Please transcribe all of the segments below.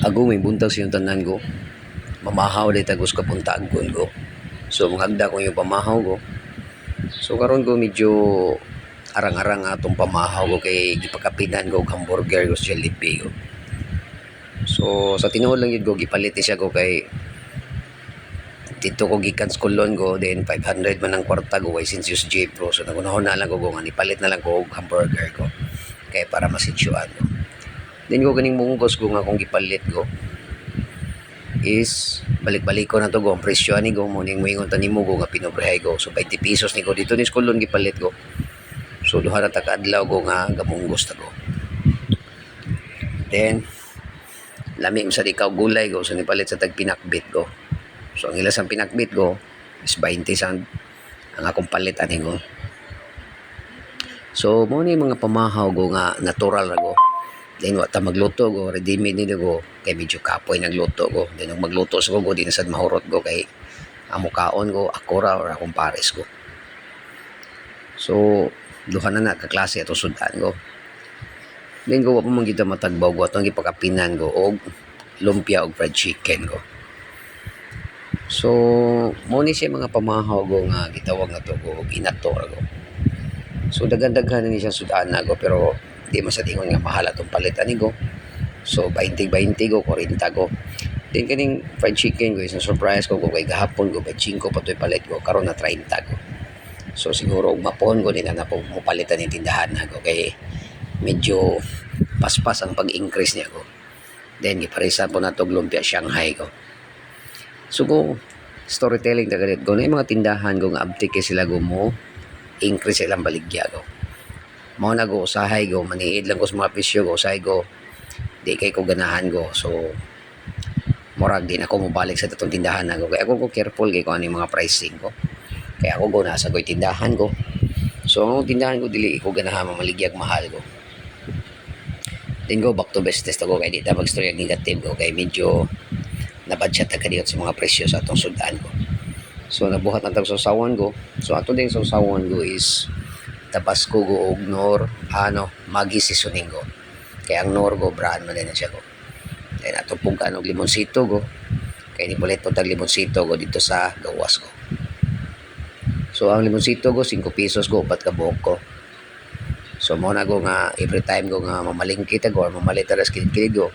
Ako may buntag sa yung tanan ko. Mamahaw day tagos kapuntagon ko. So mangagda ko yung pamahaw ko. So karon ko medyo arang-arang atong pamahaw ko kay gipakapinan ko og hamburger ko sa Jollibee ko. So sa tinuod lang yun ko gipalit siya ko kay dito ko gikan sa kulon ko, then 500 man ang kwarta ko kay Sinsius J Pro. So nagunahon na lang ko nga ipalit na lang ko og hamburger ko kay para masitsuan ko. Then ko ganing mungkos ko nga kung gipalit ko is balik-balik ko na to go ang presyo ani go mo ning moingon tanimo go nga pinobrehay ko. So 20 pesos ni ko dito ni kulon gipalit ko. So duha na ta kaadlaw ko nga gamunggos ta ko. Then lami sa ikaw gulay ko so nipalit sa tag pinakbit ko. So ang ilas ang pinakbit ko is 20 sang ang akong palit ani ko. So mo ni mga pamahaw ko nga natural ra ko. Then wata magluto ko, ready made nito ko kay medyo kapoy nagluto ko. Then nung magluto sa ko di na sad mahurot ko kay amo kaon ko akora or akong pares ko. So duha na kaklase ato sudan ko. Then ko wa pa man kita matagbaw ko atong gipakapinan ko og lumpia og fried chicken ko. So mo ni siya mga pamahaw ko nga gitawag na to ko inato ra ko. So daghan-daghan ni siya sudan na ko pero di masadingon nga mahal atong palitan ni go. So 20-20 ko 40 ko. Then kaning fried chicken ko isang surprise ko kay gahapon ko 25 patoy palit ko karon na 30 ko. So siguro mapon ko din na po palitan ni tindahan na ko kay medyo paspas ang pag-increase niya ko. Then giparisan po na to lumpia Shanghai ko. So ko storytelling tagalit ko na yung mga tindahan ko nga abtike sila go mo increase silang baligya ko. Mao na go usahay go maniid lang ko sa mga presyo go usahay go di kay ko ganahan go. So murag din ako mobalik sa tatong tindahan na go kay ako ko careful kay ko ano yung mga pricing ko kaya ako go nasa ko tindahan ko. So ang tindahan ko dili ko ganahan mamaligya mahal ko. Then go back to business to go kay di ta mag-story negative ko kay medyo na-budget na kadiyot sa mga presyo sa atong sudan ko. So nabuhat na tag sausawan ko. So ato din sausawan ko is Tabasco go og nor Maggi seasoning go. Kaya ang nor go brand man din na siya go. Then ato pug og limonsito go. Kaya ni pulit po tag limonsito go dito sa gawas ko. So ang limonsito go 5 pesos go upat ka buok ko. So mo na go nga every time go nga mamalingki ta go or mamalit ta sa kilid go.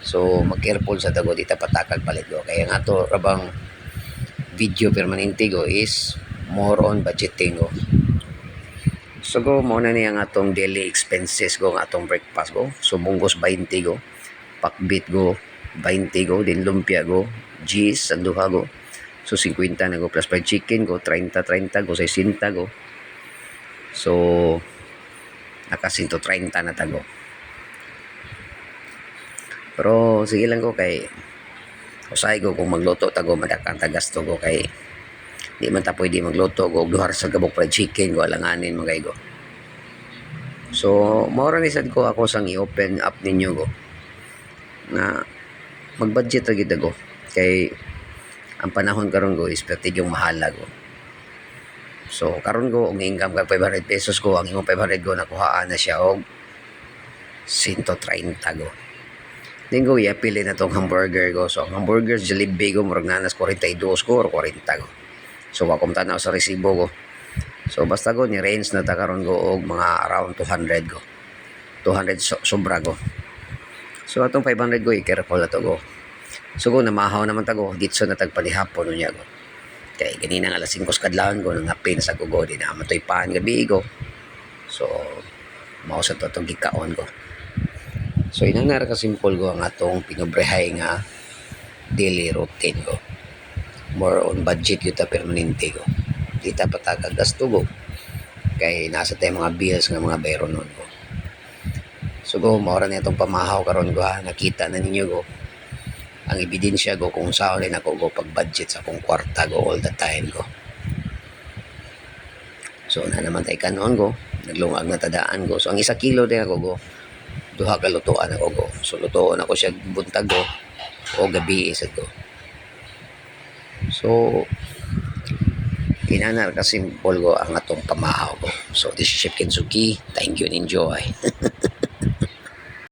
So mag-careful sa tago dito patakag palit go. Kaya nga to rabang video permanente go is more on budgeting go. So go mo na niya nga atong daily expenses go nga atong breakfast go. So munggos 20 go. Pakbit go 20 go. Then lumpia go. Cheese ang duha go. So 50 na go plus fried chicken go. 30 go. 60 go. So naka 130 na tago. Pero sige lang ko kay usay ko kung magluto tago madakang tagasto ko kay di man ta pwede magluto go duhar sa gabok fried chicken go alanganin magay go. So mao ra ni sad ko ako sang i-open up ninyo go na mag-budget ra gid go kay ang panahon karon go is yung mahal go. So karon go ang income kag 500 pesos ko ang imong 500 go nakuhaan na siya og 130 go. Then go i-apili na tong hamburger go. So ang hamburger Jollibee go murag nanas 42 ko or 40 go. So wa kom tanaw sa resibo go. So basta go ni range na ta karon go og mga around 200 go. 200 sobra go. So atong 500 go i-careful na to go. So go namahaw naman ta go ditso na tagpalihapon unya go. Kay ganina nga alas 5 kadlawon go nangapin sa go di na matoy pan gabi go. So mao sa to tong gikaon go. So inangar ka simple go ang atong pinobrehay nga daily routine go. More on budget yun ta permanente go. Di ta patagag gasto go. Kay nasa tayo mga bills nga mga bayro nun go. So go, maura na itong pamahaw karon go ha. Nakita na ninyo go. Ang ebidensya go kung saan rin ako go pag budget sa akong kwarta go all the time go. So na naman tayo kanon go. Naglungag na tadaan go. So ang 1 kilo din ako go. Duha ka lutuan ako go. So lutuan ako siya buntag go. O gabi isa go. So inanar ka simple go ang atong pamahaw go. So this is Chef Kensuki. Thank you and enjoy.